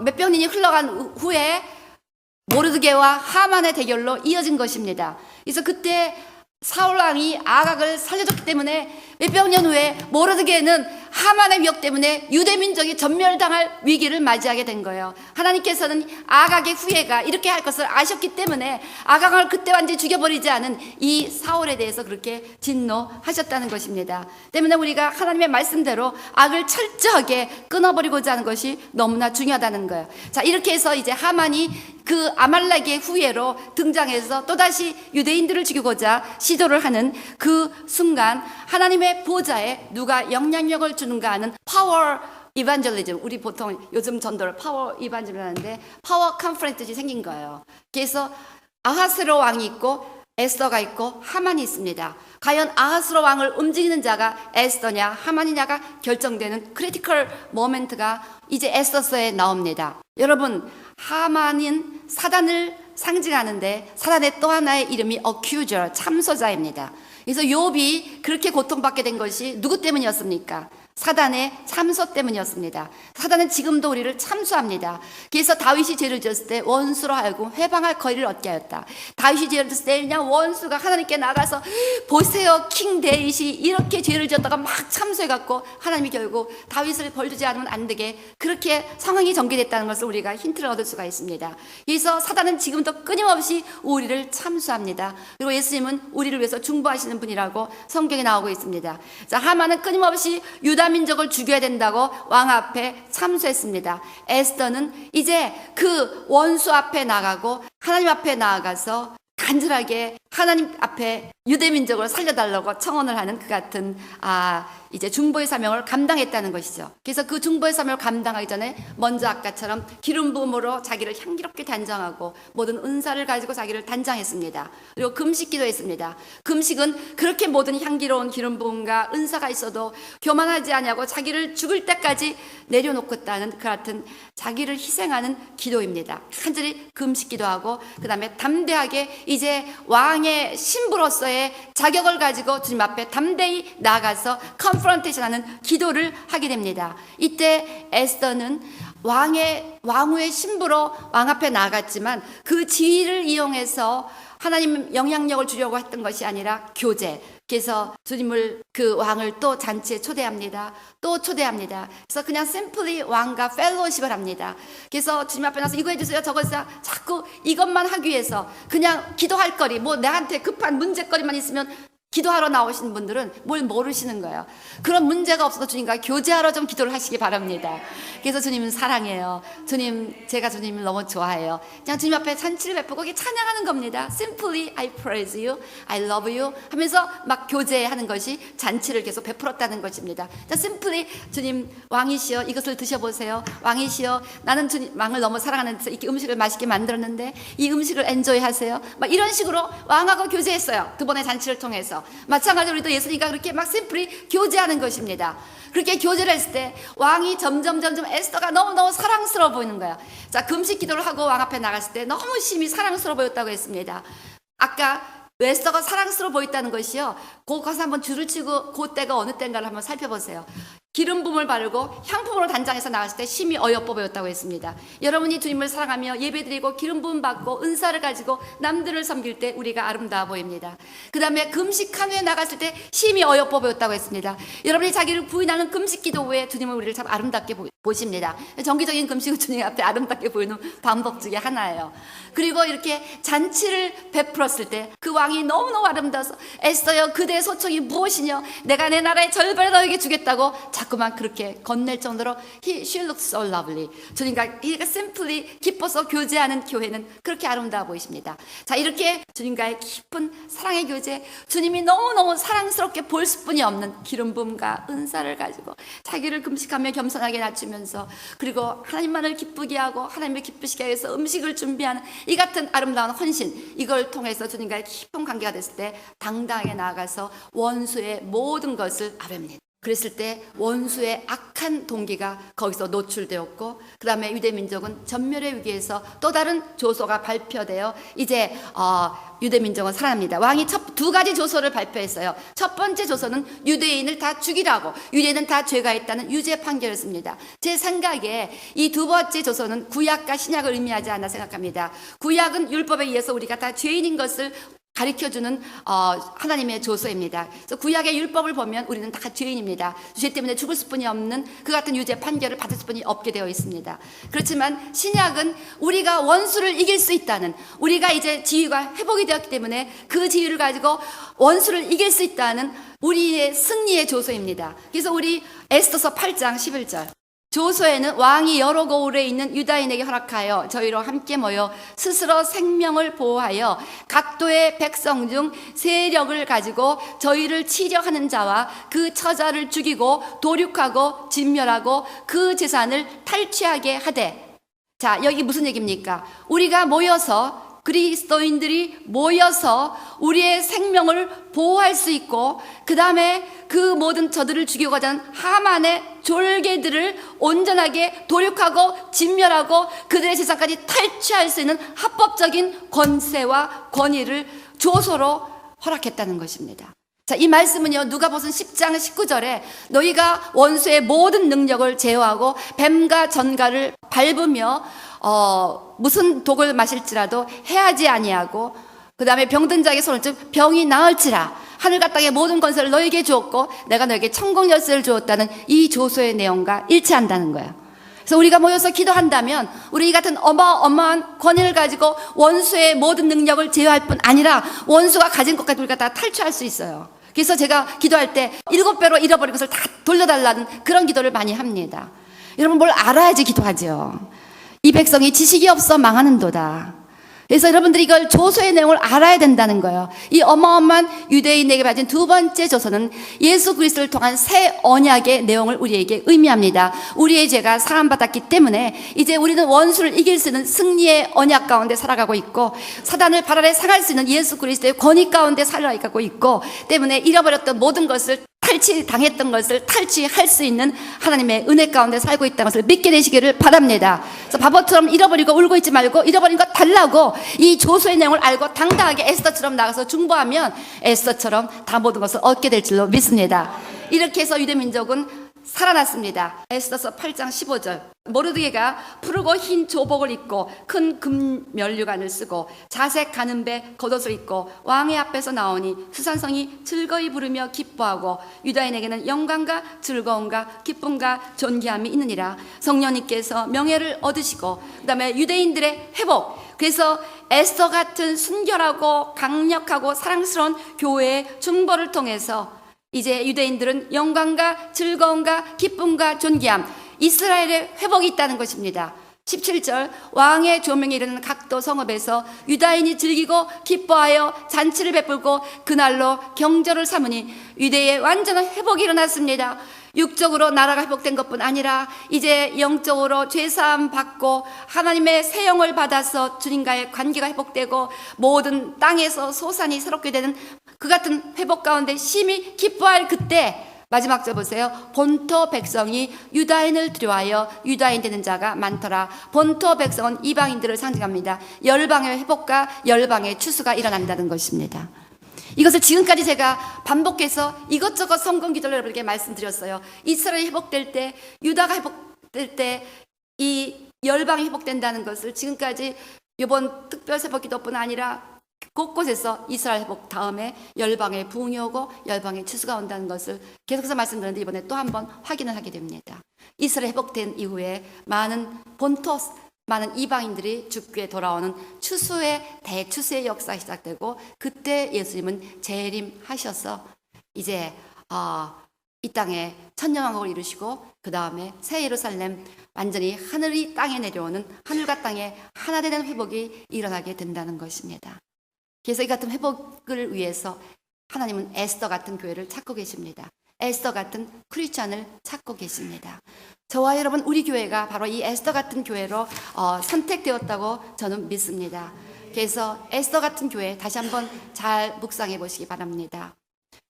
몇백 년이 흘러간 후에 모르드게와 하만의 대결로 이어진 것입니다. 그래서 그때 사울 왕이 아각을 살려줬기 때문에 몇백 년 후에 모르드게는 하만의 위협 때문에 유대 민족이 전멸당할 위기를 맞이하게 된 거예요. 하나님께서는 아각의 후예가 이렇게 할 것을 아셨기 때문에 아각을 그때 완전히 죽여버리지 않은 이 사울에 대해서 그렇게 진노하셨다는 것입니다. 때문에 우리가 하나님의 말씀대로 악을 철저하게 끊어버리고자 하는 것이 너무나 중요하다는 거예요. 자, 이렇게 해서 이제 하만이 그 아말렉의 후예로 등장해서 또다시 유대인들을 죽이고자 시도를 하는 그 순간 하나님의 보좌에 누가 영향력을 주는가 하는 파워 이반젤리즘, 우리 보통 요즘 전도를 파워 이반젤리즘 하는데 파워 컨퍼런스가 생긴 거예요. 그래서 아하스로 왕이 있고 에스더가 있고 하만이 있습니다. 과연 아하스로 왕을 움직이는 자가 에스더냐 하만이냐가 결정되는 크리티컬 모멘트가 이제 에스더서에 나옵니다. 여러분, 하만은 사단을 상징하는데 사단의 또 하나의 이름이 accuser, 참소자입니다. 그래서 욥이 그렇게 고통받게 된 것이 누구 때문이었습니까? 사단의 참소 때문이었습니다. 사단은 지금도 우리를 참소합니다. 그래서 다윗이 죄를 지었을 때 원수로 하여금 회방할 거리를 얻게 하였다. 다윗이 죄를 지었을 때 그냥 원수가 하나님께 나가서 보세요, 킹 데윗이 이렇게 죄를 지었다가 막 참소해갖고 하나님이 결국 다윗을 벌주지 않으면 안 되게 그렇게 상황이 전개됐다는 것을 우리가 힌트를 얻을 수가 있습니다. 그래서 사단은 지금도 끊임없이 우리를 참소합니다. 그리고 예수님은 우리를 위해서 중보하시는 분이라고 성경에 나오고 있습니다. 자, 하만은 끊임없이 유다 민족을 죽여야 된다고 왕 앞에 참소했습니다. 에스더는 이제 그 원수 앞에 나가고 하나님 앞에 나아가서 간절하게 하나님 앞에 유대 민족을 살려달라고 청원을 하는 그 같은 이제 중보의 사명을 감당했다는 것이죠. 그래서 그 중보의 사명을 감당하기 전에 먼저 아까처럼 기름 부음으로 자기를 향기롭게 단장하고 모든 은사를 가지고 자기를 단장했습니다. 그리고 금식 기도했습니다. 금식은 그렇게 모든 향기로운 기름 부음과 은사가 있어도 교만하지 않냐고 자기를 죽을 때까지 내려놓고 있다는 그 같은 자기를 희생하는 기도입니다. 간절히 금식 기도하고 그 다음에 담대하게 이제 왕의 신부로서의 자격을 가지고 주님 앞에 담대히 나아가서 컨프런테이션하는 기도를 하게 됩니다. 이때 에스더는 왕후의 신부로 왕 앞에 나아갔지만 그 지위를 이용해서 하나님 영향력을 주려고 했던 것이 아니라 교제. 그래서 주님을 그 왕을 또 잔치에 초대합니다. 또 초대합니다. 그래서 그냥 심플리 왕과 펠로우십을 합니다. 그래서 주님 앞에 나서 이거 해주세요, 저거 해주세요. 자꾸 이것만 하기 위해서 그냥 기도할 거리, 뭐 나한테 급한 문제거리만 있으면 기도하러 나오신 분들은 뭘 모르시는 거예요. 그런 문제가 없어도 주님과 교제하러 좀 기도를 하시기 바랍니다. 그래서 주님은 사랑해요. 제가 주님을 너무 좋아해요. 그냥 주님 앞에 잔치를 베푸고 찬양하는 겁니다. Simply I praise you, I love you 하면서 막 교제하는 것이 잔치를 계속 베풀었다는 것입니다. 자, Simply 주님 왕이시여 이것을 드셔보세요. 왕이시여 나는 주님 왕을 너무 사랑하는데 이렇게 음식을 맛있게 만들었는데 이 음식을 엔조이 하세요. 막 이런 식으로 왕하고 교제했어요. 두 번의 잔치를 통해서. 마찬가지로 우리도 예수님과 그렇게 막 심플히 교제하는 것입니다. 그렇게 교제를 했을 때 왕이 점점 에스더가 너무너무 사랑스러워 보이는 거예요. 자, 금식 기도를 하고 왕 앞에 나갔을 때 너무 심히 사랑스러워 보였다고 했습니다. 아까 에스더가 사랑스러워 보였다는 것이요, 거기서 한번 줄을 치고 그 때가 어느 때인가를 한번 살펴보세요. 기름 부음을 바르고 향품으로 단장해서 나갔을 때 심히 어여뻐 보였다고 했습니다. 여러분이 주님을 사랑하며 예배드리고 기름 부음 받고 은사를 가지고 남들을 섬길 때 우리가 아름다워 보입니다. 그 다음에 금식한 후에 나갔을 때 심히 어여뻐 보였다고 했습니다. 여러분이 자기를 부인하는 금식 기도 후에 주님은 우리를 참 아름답게 보십니다. 정기적인 금식은 주님 앞에 아름답게 보이는 방법 중에 하나예요. 그리고 이렇게 잔치를 베풀었을 때 그 왕이 너무너무 아름다워서 에스더여 그대의 소총이 무엇이냐, 내가 내 나라의 절반을 너에게 주겠다고 자꾸만 그렇게 건넬 정도로 she looks so lovely. 주님과 simply 기뻐서 교제하는 교회는 그렇게 아름다워 보이십니다. 자, 이렇게 주님과의 깊은 사랑의 교제, 주님이 너무너무 사랑스럽게 볼 수뿐이 없는 기름 부음과 은사를 가지고 자기를 금식하며 겸손하게 낮추면서 그리고 하나님만을 기쁘게 하고 하나님을 기쁘시게 해서 음식을 준비하는 이 같은 아름다운 헌신, 이걸 통해서 주님과의 깊은 관계가 됐을 때 당당하게 나아가서 원수의 모든 것을 아뢰입니다. 그랬을 때 원수의 악한 동기가 거기서 노출되었고 그 다음에 유대민족은 전멸의 위기에서 또 다른 조소가 발표되어 이제 유대민족은 살아납니다. 왕이 두 가지 조소를 발표했어요. 첫 번째 조소는 유대인을 다 죽이라고, 유대인은 다 죄가 있다는 유죄 판결이었습니다. 제 생각에 이 두 번째 조소는 구약과 신약을 의미하지 않나 생각합니다. 구약은 율법에 의해서 우리가 다 죄인인 것을 가르쳐주는 하나님의 조서입니다. 그래서 구약의 율법을 보면 우리는 다 죄인입니다. 죄 때문에 죽을 수뿐이 없는 그 같은 유죄 판결을 받을 수뿐이 없게 되어 있습니다. 그렇지만 신약은 우리가 원수를 이길 수 있다는, 우리가 이제 지위가 회복이 되었기 때문에 그 지위를 가지고 원수를 이길 수 있다는 우리의 승리의 조서입니다. 그래서 우리 에스더서 8장 11절 조서에는 왕이 여러 고을에 있는 유다인에게 허락하여 저희로 함께 모여 스스로 생명을 보호하여 각도의 백성 중 세력을 가지고 저희를 치려하는 자와 그 처자를 죽이고 도륙하고 진멸하고 그 재산을 탈취하게 하되. 자, 여기 무슨 얘기입니까? 우리가 모여서, 그리스도인들이 모여서 우리의 생명을 보호할 수 있고, 그 다음에 그 모든 저들을 죽이고자 하는 하만의 졸개들을 온전하게 도륙하고 진멸하고 그들의 재산까지 탈취할 수 있는 합법적인 권세와 권위를 조소로 허락했다는 것입니다. 자, 이 말씀은요, 누가복음 10장 19절에 너희가 원수의 모든 능력을 제어하고 뱀과 전갈을 밟으며 무슨 독을 마실지라도 해하지 아니하고, 그 다음에 병든 자에게 손을 즉 병이 나을지라 하늘과 땅의 모든 권세를 너에게 주었고 내가 너에게 천국 열쇠를 주었다는 이 조소의 내용과 일치한다는 거예요. 그래서 우리가 모여서 기도한다면 우리 같은 어마어마한 권위를 가지고 원수의 모든 능력을 제어할 뿐 아니라 원수가 가진 것까지 우리가 다 탈취할 수 있어요. 그래서 제가 기도할 때 7배로 잃어버린 것을 다 돌려달라는 그런 기도를 많이 합니다. 여러분, 뭘 알아야지 기도하죠. 이 백성이 지식이 없어 망하는도다. 그래서 여러분들이 이걸 조소의 내용을 알아야 된다는 거예요. 이 어마어마한 유대인에게 받은 두 번째 조소는 예수 그리스도를 통한 새 언약의 내용을 우리에게 의미합니다. 우리의 죄가 사함받았기 때문에 이제 우리는 원수를 이길 수 있는 승리의 언약 가운데 살아가고 있고, 사단을 발 아래 상할 수 있는 예수 그리스도의 권위 가운데 살아가고 있고, 때문에 잃어버렸던 모든 것을 탈취당했던 것을 탈취할 수 있는 하나님의 은혜 가운데 살고 있다는 것을 믿게 되시기를 바랍니다. 그래서 바보처럼 잃어버리고 울고 있지 말고 잃어버린 것 달라고 이 조소의 내용을 알고 당당하게 에스더처럼 나가서 중보하면 에스더처럼 다 모든 것을 얻게 될 줄로 믿습니다. 이렇게 해서 유대민족은 살아났습니다. 에스더서 8장 15절. 모르드게가 푸르고 흰 조복을 입고 큰 금면류관을 쓰고 자색 가는 배 겉옷을 입고 왕의 앞에서 나오니 수산성이 즐거이 부르며 기뻐하고 유다인에게는 영광과 즐거움과 기쁨과 존귀함이 있느니라. 성령님께서 명예를 얻으시고, 그 다음에 유대인들의 회복. 그래서 에스더 같은 순결하고 강력하고 사랑스러운 교회의 중보를 통해서 이제 유대인들은 영광과 즐거움과 기쁨과 존귀함, 이스라엘의 회복이 있다는 것입니다. 17절, 왕의 조명에 이르는 각도 성읍에서 유다인이 즐기고 기뻐하여 잔치를 베풀고 그날로 경절을 삼으니 유대의 완전한 회복이 일어났습니다. 육적으로 나라가 회복된 것뿐 아니라 이제 영적으로 죄사함 받고 하나님의 새 영을 받아서 주님과의 관계가 회복되고 모든 땅에서 소산이 새롭게 되는 그 같은 회복 가운데 심히 기뻐할 그때, 마지막 절 보세요. 본토 백성이 유다인을 두려워하여 유다인 되는 자가 많더라. 본토 백성은 이방인들을 상징합니다. 열방의 회복과 열방의 추수가 일어난다는 것입니다. 이것을 지금까지 제가 반복해서 이것저것 성경 기도를 여러분에게 말씀드렸어요. 이스라엘이 회복될 때, 유다가 회복될 때 이 열방이 회복된다는 것을 지금까지 이번 특별 새벽 기도뿐 아니라 곳곳에서 이스라엘 회복 다음에 열방의 부흥이 오고 열방의 추수가 온다는 것을 계속해서 말씀드렸는데 이번에 또 한 번 확인을 하게 됩니다. 이스라엘 회복된 이후에 많은 이방인들이 주께 돌아오는 추수의 대추수의 역사가 시작되고, 그때 예수님은 재림하셔서 이제 이 땅에 천년왕국을 이루시고 그 다음에 새 예루살렘, 완전히 하늘이 땅에 내려오는 하늘과 땅의 하나 되는 회복이 일어나게 된다는 것입니다. 그래서 이 같은 회복을 위해서 하나님은 에스더 같은 교회를 찾고 계십니다. 에스더 같은 크리스찬을 찾고 계십니다. 저와 여러분, 우리 교회가 바로 이 에스더 같은 교회로 선택되었다고 저는 믿습니다. 그래서 에스더 같은 교회 다시 한번 잘 묵상해 보시기 바랍니다.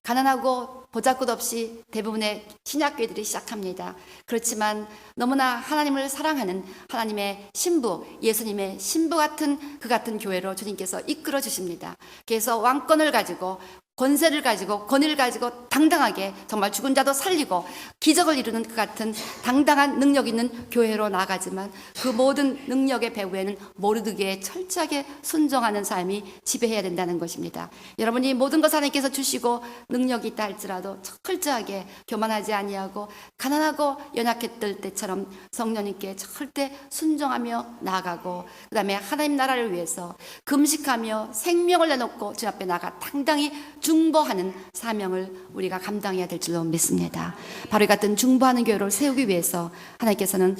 가난하고 보잘것 없이 대부분의 신약교회들이 시작합니다. 그렇지만 너무나 하나님을 사랑하는 하나님의 신부, 예수님의 신부 같은 그 같은 교회로 주님께서 이끌어 주십니다. 그래서 왕권을 가지고 권세를 가지고 권위를 가지고 당당하게 정말 죽은 자도 살리고 기적을 이루는 그 같은 당당한 능력 있는 교회로 나아가지만, 그 모든 능력의 배후에는 모르드게에 철저하게 순종하는 삶이 지배해야 된다는 것입니다. 여러분이 모든 것 하나님께서 주시고 능력이 있다 할지라도 철저하게 교만하지 아니하고 가난하고 연약했을 때처럼 성령님께 절대 순종하며 나아가고, 그 다음에 하나님 나라를 위해서 금식하며 생명을 내놓고 주 앞에 나가 당당히 중보하는 사명을 우리가 감당해야 될 줄로 믿습니다. 바로 이 같은 중보하는 교회를 세우기 위해서 하나님께서는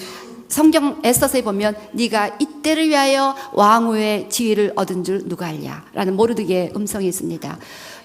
성경 에스더서에 보면 네가 이때를 위하여 왕후의 지위를 얻은 줄 누가 알랴 라는 모르드게의 음성이 있습니다.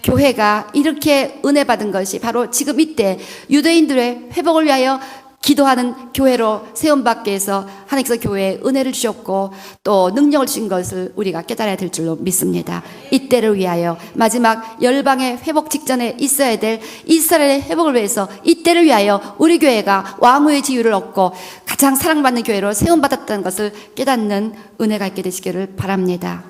교회가 이렇게 은혜 받은 것이 바로 지금 이때 유대인들의 회복을 위하여 기도하는 교회로 세움받게 해서 하나님께서 교회에 은혜를 주셨고 또 능력을 주신 것을 우리가 깨달아야 될 줄로 믿습니다. 이때를 위하여 마지막 열방의 회복 직전에 있어야 될 이스라엘의 회복을 위해서 이때를 위하여 우리 교회가 왕후의 지위를 얻고 가장 사랑받는 교회로 세움받았다는 것을 깨닫는 은혜가 있게 되시기를 바랍니다.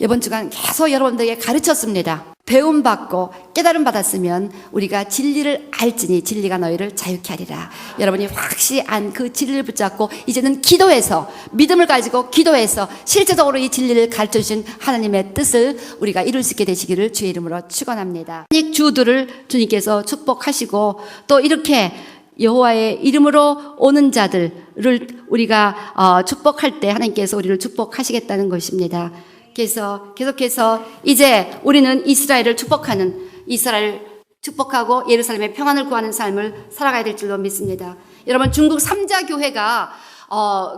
이번 주간 계속 여러분들에게 가르쳤습니다. 배움받고 깨달음 받았으면 우리가 진리를 알지니 진리가 너희를 자유케 하리라. 여러분이 확실히 안 그 진리를 붙잡고 이제는 기도해서 믿음을 가지고 기도해서 실제적으로 이 진리를 가르쳐 주신 하나님의 뜻을 우리가 이룰 수 있게 되시기를 주의 이름으로 축원합니다. 주들을 주님께서 축복하시고 또 이렇게 여호와의 이름으로 오는 자들을 우리가 축복할 때 하나님께서 우리를 축복하시겠다는 것입니다. 그래서 계속해서 이제 우리는 이스라엘을 축복하는, 이스라엘을 축복하고 예루살렘의 평안을 구하는 삶을 살아가야 될 줄로 믿습니다. 여러분, 중국 3자 교회가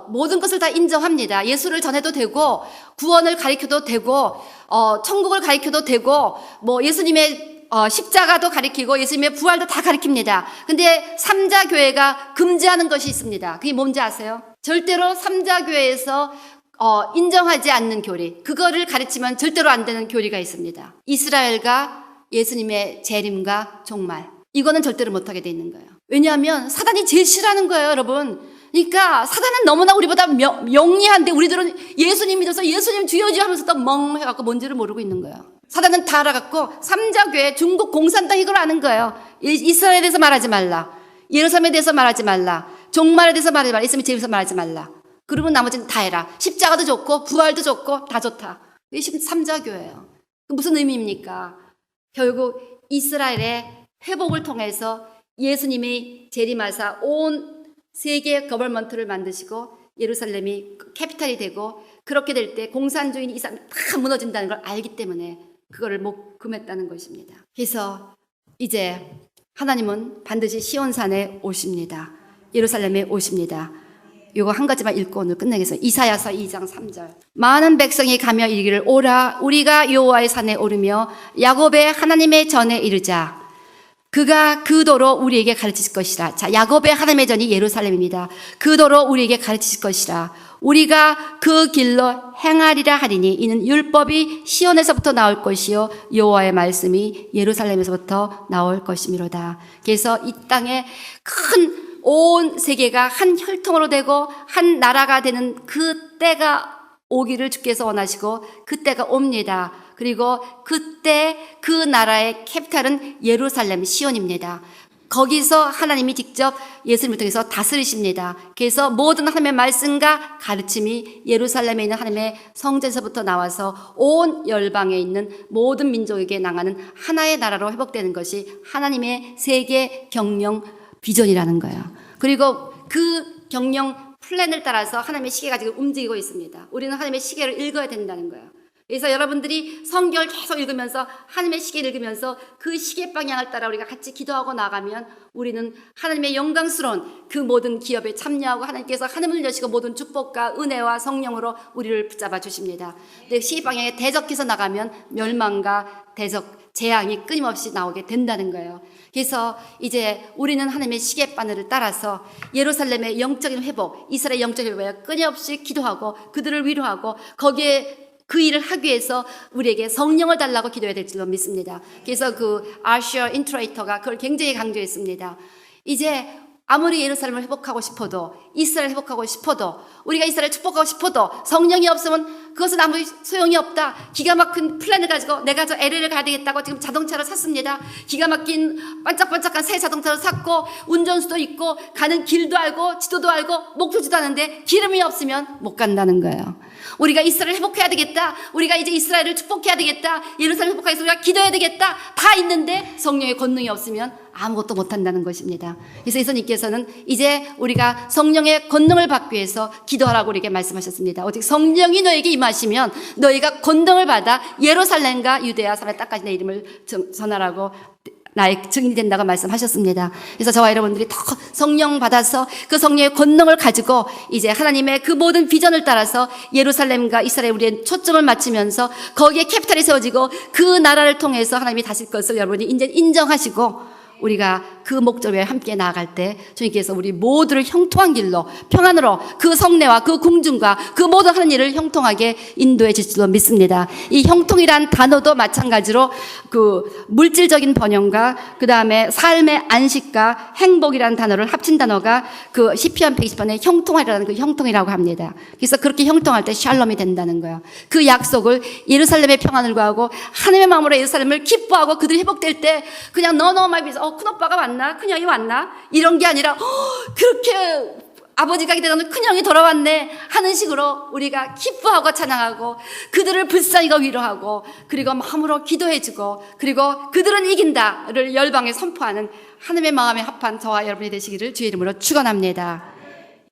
모든 것을 다 인정합니다. 예수를 전해도 되고 구원을 가리켜도 되고 천국을 가리켜도 되고 뭐 예수님의 십자가도 가리키고 예수님의 부활도 다 가리킵니다. 근데 3자 교회가 금지하는 것이 있습니다. 그게 뭔지 아세요? 절대로 3자 교회에서 인정하지 않는 교리, 그거를 가르치면 절대로 안 되는 교리가 있습니다. 이스라엘과 예수님의 재림과 종말, 이거는 절대로 못하게 돼 있는 거예요. 왜냐하면 사단이 제일 싫어하는 거예요, 여러분. 그러니까 사단은 너무나 우리보다 영리한데 우리들은 예수님 믿어서 예수님 주여 주여 하면서 또 멍해갖고 뭔지를 모르고 있는 거예요. 사단은 다 알아갖고 3자교회, 중국 공산당 이걸 아는 거예요. 이스라엘에 대해서 말하지 말라, 예루살렘에 대해서 말하지 말라, 종말에 대해서 말하지 말라, 예수님의 재림에 대해서 말하지 말라. 그러면 나머지는 다 해라. 십자가도 좋고 부활도 좋고 다 좋다. 이게 3자교예요. 무슨 의미입니까? 결국 이스라엘의 회복을 통해서 예수님이 재림하사 온 세계 거벌먼트를 만드시고 예루살렘이 캐피탈이 되고 그렇게 될 때 공산주의는 이 사람이 다 무너진다는 걸 알기 때문에 그거를 못 금했다는 것입니다. 그래서 이제 하나님은 반드시 시온산에 오십니다. 예루살렘에 오십니다. 이거 한 가지만 읽고 오늘 끝내겠습니다. 이사야서 2장 3절. 많은 백성이 가며 이르기를 오라 우리가 여호와의 산에 오르며 야곱의 하나님의 전에 이르자. 그가 그 도로 우리에게 가르치실 것이라. 자, 야곱의 하나님의 전이 예루살렘입니다. 그 도로 우리에게 가르치실 것이라. 우리가 그 길로 행하리라 하리니 이는 율법이 시온에서부터 나올 것이요 여호와의 말씀이 예루살렘에서부터 나올 것이미로다. 그래서 이 땅에 큰 온 세계가 한 혈통으로 되고 한 나라가 되는 그 때가 오기를 주께서 원하시고 그 때가 옵니다. 그리고 그때 그 나라의 캐피탈은 예루살렘 시온입니다. 거기서 하나님이 직접 예수님을 통해서 다스리십니다. 그래서 모든 하나님의 말씀과 가르침이 예루살렘에 있는 하나님의 성전에서부터 나와서 온 열방에 있는 모든 민족에게 나가는 하나의 나라로 회복되는 것이 하나님의 세계 경영 비전이라는 거예요. 그리고 그 경영 플랜을 따라서 하나님의 시계가 지금 움직이고 있습니다. 우리는 하나님의 시계를 읽어야 된다는 거예요. 그래서 여러분들이 성경을 계속 읽으면서 하나님의 시계를 읽으면서 그 시계 방향을 따라 우리가 같이 기도하고 나가면 우리는 하나님의 영광스러운 그 모든 기업에 참여하고 하나님께서 하늘을 여시고 모든 축복과 은혜와 성령으로 우리를 붙잡아 주십니다. 근데 시계 방향에 대적해서 나가면 멸망과 재앙이 끊임없이 나오게 된다는 거예요. 그래서 이제 우리는 하나님의 시계바늘을 따라서 예루살렘의 영적인 회복, 이스라엘 영적인 회복에 끊임없이 기도하고 그들을 위로하고 거기에 그 일을 하기 위해서 우리에게 성령을 달라고 기도해야 될 줄로 믿습니다. 그래서 그 아셔 인트레이터가 그걸 굉장히 강조했습니다. 이제 아무리 예루살렘을 회복하고 싶어도 이스라엘 회복하고 싶어도 우리가 이스라엘 축복하고 싶어도 성령이 없으면 그것은 아무 소용이 없다. 기가 막힌 플랜을 가지고 내가 저 LA를 가야 되겠다고 지금 자동차를 샀습니다. 기가 막힌 반짝반짝한 새 자동차를 샀고 운전수도 있고 가는 길도 알고 지도도 알고 목표지도 아는데 기름이 없으면 못 간다는 거예요. 우리가 이스라엘 회복해야 되겠다. 우리가 이제 이스라엘을 축복해야 되겠다. 예루살렘 회복하기 위해서 우리가 기도해야 되겠다. 다 있는데 성령의 권능이 없으면 아무것도 못한다는 것입니다. 그래서 예수님께서는 이제 우리가 성령의 권능을 받기 위해서 기도하라고 우리에게 말씀하셨습니다. 오직 성령이 너에게 임하시면 너희가 권능을 받아 예루살렘과 유대야 사마리아 땅까지 내 이름을 전하라고 나의 증인이 된다고 말씀하셨습니다. 그래서 저와 여러분들이 더 성령 받아서 그 성령의 권능을 가지고 이제 하나님의 그 모든 비전을 따라서 예루살렘과 이스라엘 우리의 초점을 맞추면서 거기에 캐피탈이 세워지고 그 나라를 통해서 하나님이 다실 것을 여러분이 이제 인정하시고 우리가 그 목적에 함께 나아갈 때 주님께서 우리 모두를 형통한 길로 평안으로 그 성례와 그 궁중과 그 모든 하는 일을 형통하게 인도해 주실 줄로 믿습니다. 이 형통이란 단어도 마찬가지로 그 물질적인 번영과 그 다음에 삶의 안식과 행복이라는 단어를 합친 단어가 그 시편 120편의 형통하리라는 그 형통이라고 합니다. 그래서 그렇게 형통할 때 샬롬이 된다는 거예요. 그 약속을 예루살렘의 평안을 구하고 하나님의 마음으로 예루살렘을 기뻐하고 그들이 회복될 때 그냥 너너만 비해서 큰오빠가 왔나? 큰형이 왔나? 이런 게 아니라 그렇게 아버지가 기대하는 큰형이 돌아왔네 하는 식으로 우리가 기뻐하고 찬양하고 그들을 불쌍히가 위로하고 그리고 마음으로 기도해주고 그리고 그들은 이긴다를 열방에 선포하는 하나님의 마음에 합한 저와 여러분이 되시기를 주의 이름으로 축원합니다.